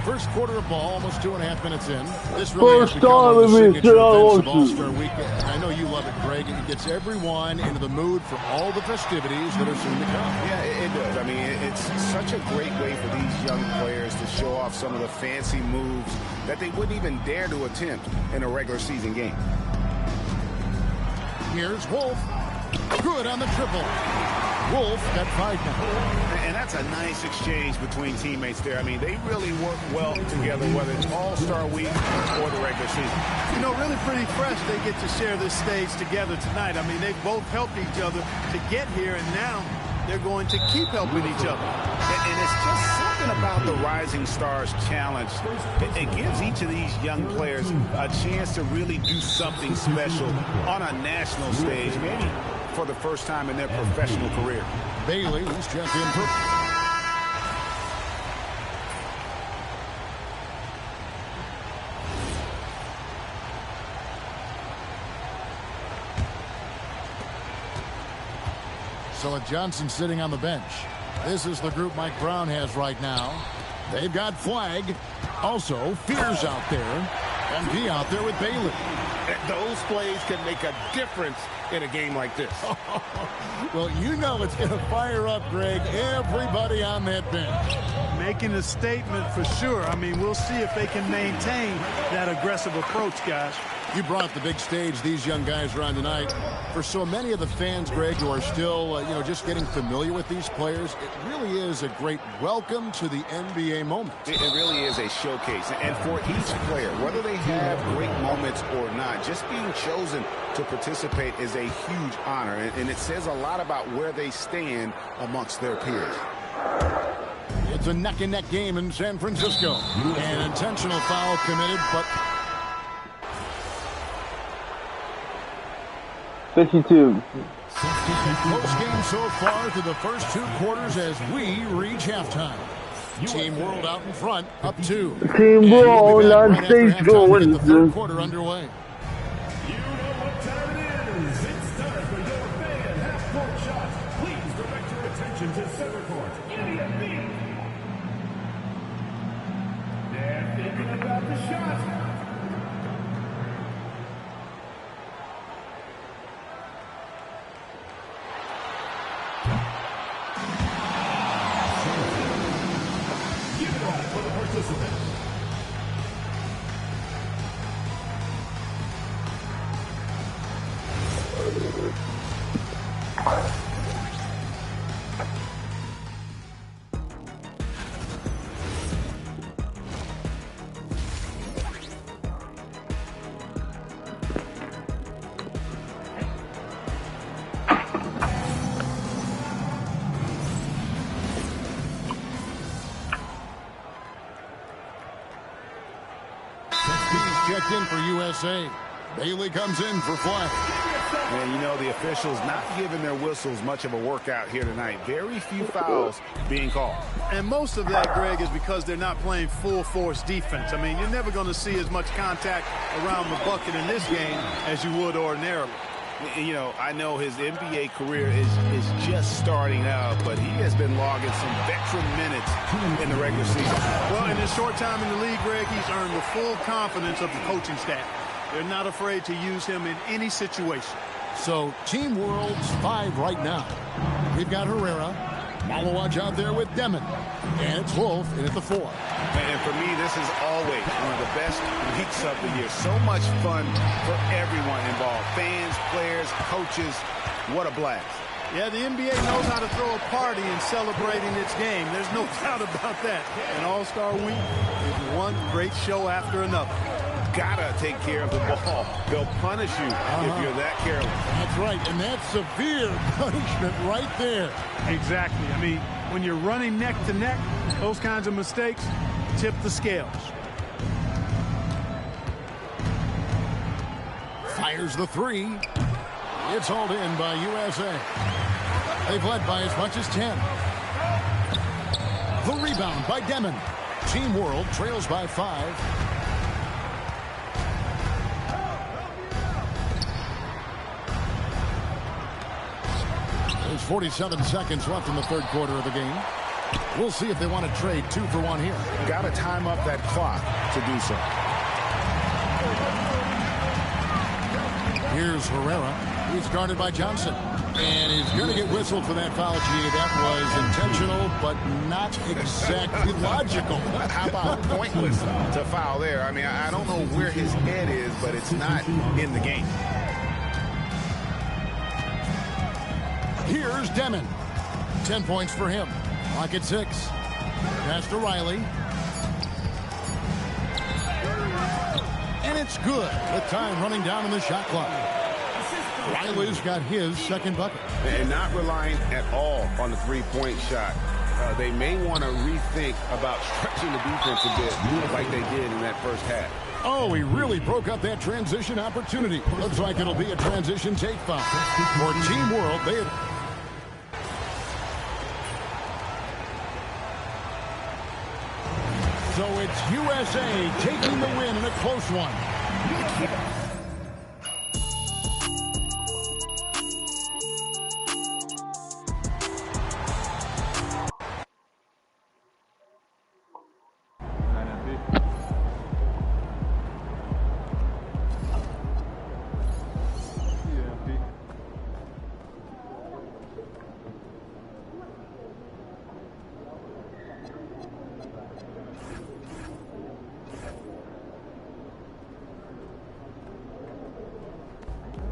First quarter of ball, almost 2.5 minutes in. This really has become one of the signature events of All-Star Weekend. I know you love it, Greg, and it gets everyone into the mood for all the festivities that are soon to come. Yeah, it does. I mean, it's such a great way for these young players to show off some of the fancy moves that they wouldn't even dare to attempt in a regular season game. Here's Wolf. Good on the triple. Wolf got 5 now. And that's a nice exchange between teammates there. I mean, they really work well together, whether it's All-Star Week or the regular season. You know, really pretty fresh they get to share this stage together tonight. I mean, they've both helped each other to get here, and now they're going to keep helping each other. And it's just something about the Rising Stars Challenge. It gives each of these young players a chance to really do something special on a national stage, maybe for the first time in their professional career. Bailey, who's checked in for... So with Johnson sitting on the bench, this is the group Mike Brown has right now. They've got Flag, also Fears out there, and P out there with Bailey. Those plays can make a difference in a game like this. Well, you know it's going to fire up, Greg, everybody on that bench. Making a statement for sure. I mean, we'll see if they can maintain that aggressive approach, guys. You brought the big stage these young guys are on tonight. For so many of the fans, Greg, who are still, just getting familiar with these players, it really is a great welcome to the NBA moment. It really is a showcase. And for each player, whether they have great moments or not, just being chosen to participate is a huge honor. And it says a lot about where they stand amongst their peers. It's a neck-and-neck game in San Francisco. An intentional foul committed, but... 52. Close game so far through the first 2 quarters as we reach halftime. Team World out in front, up 2. Team World on stage going. The third quarter underway. You know what time it is. It's time for your fan half-court shots. Please direct your attention to center court. Immediately. They're thinking about the shot. Checked in for USA. Bailey comes in for Flag. And the officials not giving their whistles much of a workout here tonight. Very few fouls being called. And most of that, Greg, is because they're not playing full-force defense. I mean, you're never going to see as much contact around the bucket in this game as you would ordinarily. I know his NBA career is just starting out, but he has been logging some veteran minutes in the regular season. Well, in his short time in the league, Greg, he's earned the full confidence of the coaching staff. They're not afraid to use him in any situation. So, Team World's 5 right now. We've got Herrera, Malowacz out there with Demon, and it's Wolf in at the 4. And for me, this is always one of the best weeks of the year. So much fun for everyone involved. Fans, players, coaches. What a blast. Yeah, the NBA knows how to throw a party in celebrating its game. There's no doubt about that. And All-Star Week is one great show after another. got to take care of the ball. They'll punish you if you're that careless. That's right, and that's severe punishment right there. Exactly. I mean, when you're running neck to neck, those kinds of mistakes tip the scales. Fires the three. It's hauled in by USA. They've led by as much as 10. The rebound by Demon. Team World trails by 5. There's 47 seconds left in the third quarter of the game. We'll see if they want to trade 2 for 1 here. Got to time up that clock to do so. Here's Herrera. He's guarded by Johnson. And he's going to get whistled for that foul, G. That was intentional, but not exactly logical. How about pointless to foul there? I mean, I don't know where his head is, but it's not in the game. Here's Demon. 10 points for him. Clock at 6. Pass to Riley. And it's good. The time running down on the shot clock. Riley's got his second bucket. And not relying at all on the three-point shot. They may want to rethink about stretching the defense a bit like they did in that first half. Oh, he really broke up that transition opportunity. Looks like it'll be a transition take foul. For Team World, they... So it's USA taking the win in a close one.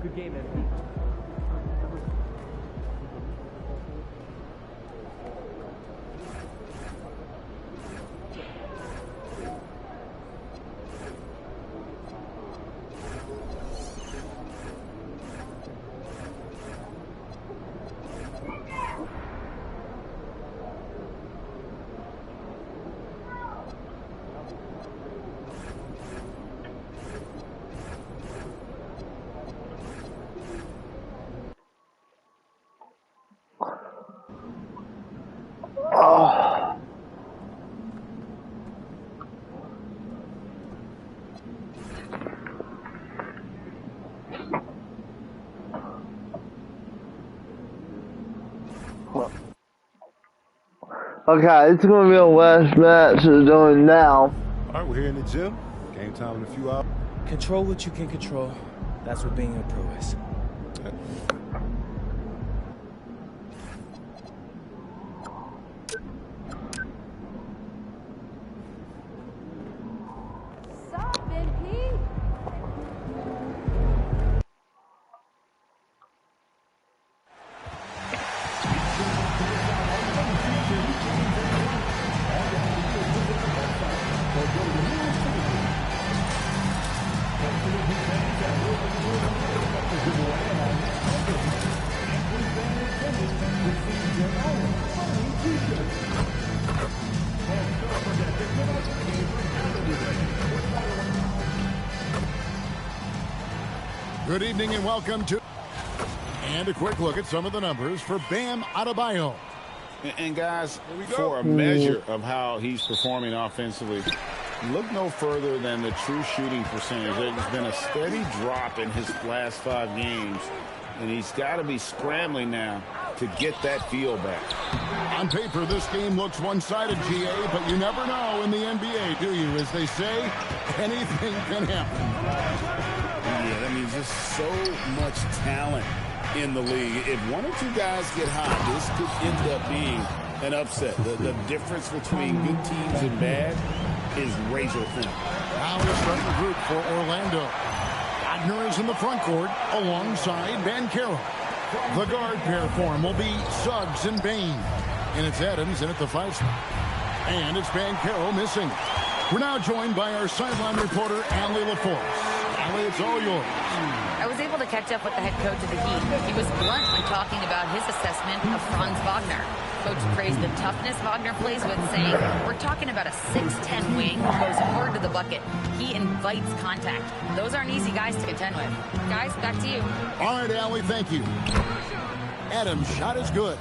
Good game, man. Okay, it's going to be a last match we're doing now. All right, we're here in the gym. Game time in a few hours. Control what you can control. That's what being a pro is. Good evening and welcome to... And a quick look at some of the numbers for Bam Adebayo. And guys, for a measure of how he's performing offensively, look no further than the true shooting percentage. There's been a steady drop in his last 5 games, and he's got to be scrambling now to get that feel back. On paper, this game looks one-sided, GA, but you never know in the NBA, do you? As they say, anything can happen. Yeah, I mean, just so much talent in the league. If one or two guys get hot, this could end up being an upset. The difference between good teams and bad is razor thin. Now the starting group for Orlando. Wagner is in the front court alongside Banchero. The guard pair form will be Suggs and Bain. And it's Adams in at the 5 spot. And it's Banchero missing. We're now joined by our sideline reporter, Allie LaForce. Allie, it's all yours. I was able to catch up with the head coach of the Heat. He was blunt when talking about his assessment of Franz Wagner. Coach praised the toughness Wagner plays with, saying, we're talking about a 6'10 wing who goes hard to the bucket. He invites contact. Those aren't easy guys to contend with. Guys, back to you. All right, Allie, thank you. Adams' shot is good.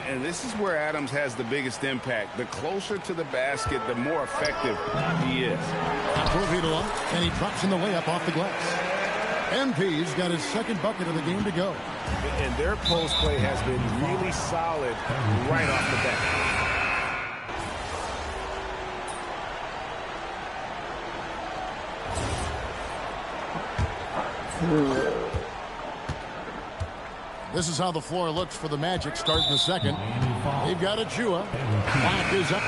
And this is where Adams has the biggest impact. The closer to the basket, the more effective he is. And he drops in the layup off the glass. MP's got his second bucket of the game to go. And their post play has been really solid right off the bat. This is how the floor looks for the Magic starting the second. They've got Achua. Clock is up.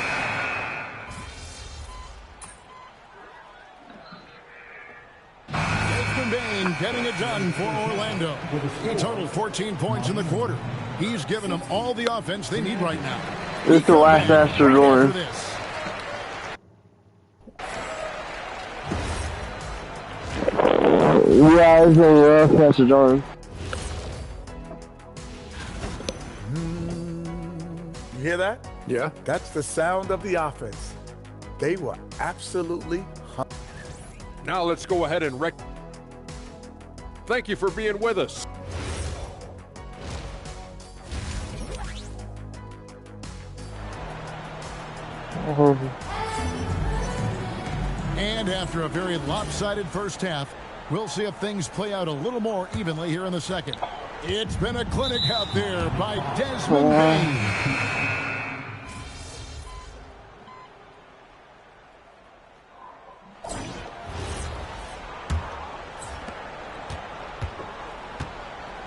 Bain getting it done for Orlando. He totaled 14 points in the quarter. He's given them all the offense they need right now. This is the last master Jordan. Yeah, it's the last master Jordan. You hear that? Yeah. That's the sound of the offense. They were absolutely Now let's go ahead and Thank you for being with us. And after a very lopsided first half, we'll see if things play out a little more evenly here in the second. It's been a clinic out there by Desmond Bain.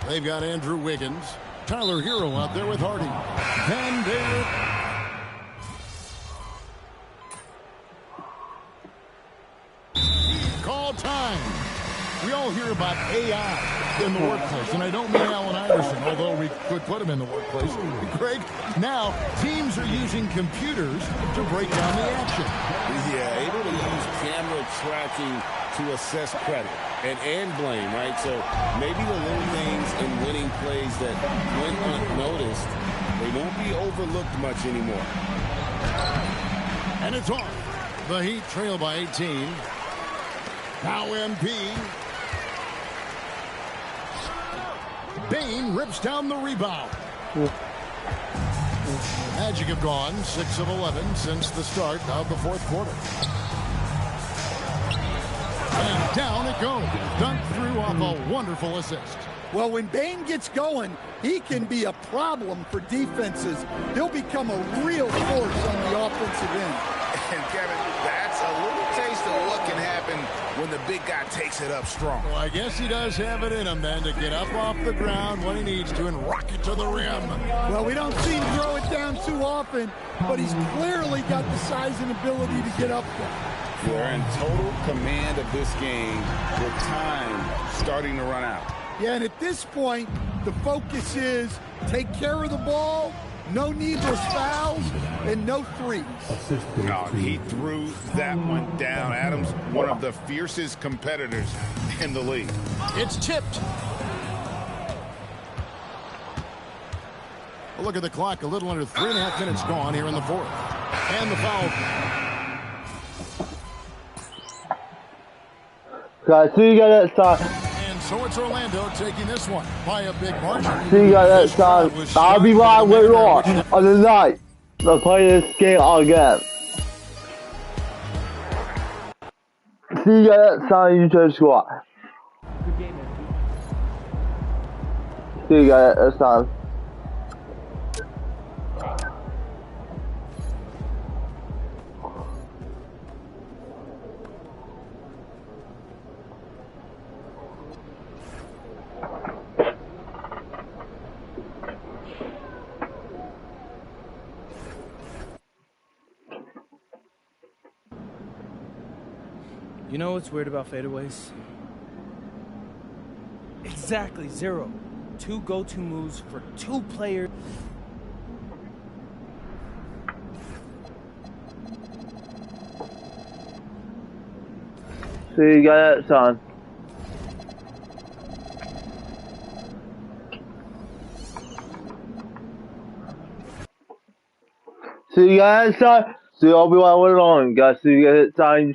They've got Andrew Wiggins. Tyler Hero out there with Hardy. Van Der. Call time. We all hear about AI in the workplace, and I don't mean Allen Iverson, although we could put him in the workplace. Greg, now teams are using computers to break down the action. Yeah, able to use camera tracking to assess credit and blame, right? So maybe the little things in winning plays that went unnoticed, they won't be overlooked much anymore. And it's on. The Heat trail by 18. Now MP. Bain rips down the rebound. Magic have gone 6 of 11 since the start of the fourth quarter. And down it goes. Dunked through off a wonderful assist. Well, when Bain gets going, he can be a problem for defenses. He'll become a real force on the offensive end. And Kevin, that's a little taste of what can happen when the big guy takes it up strong. Well, I guess he does have it in him then to get up off the ground when he needs to and rock it to the rim. Well, we don't see him throw it down too often, but he's clearly got the size and ability to get up there. They're in total command of this game with time starting to run out. Yeah, and at this point, the focus is take care of the ball, no needless fouls, and no threes. No, he threw that one down. Adams, one of the fiercest competitors in the league. It's tipped. A look at the clock, a little under 3.5 minutes gone here in the fourth. And the foul. Guys, see you got that side. And so it's Orlando taking this one by a big margin. See you got that side. I'll be right with you on the night. Let's play this game again. See you got that side, you just squad. See you got that side. You know what's weird about fadeaways? Exactly, 0. 2 go-to moves for 2 players. See you guys next time. See you guys next time. See Obi-Wan went on. Guys, see you guys next time.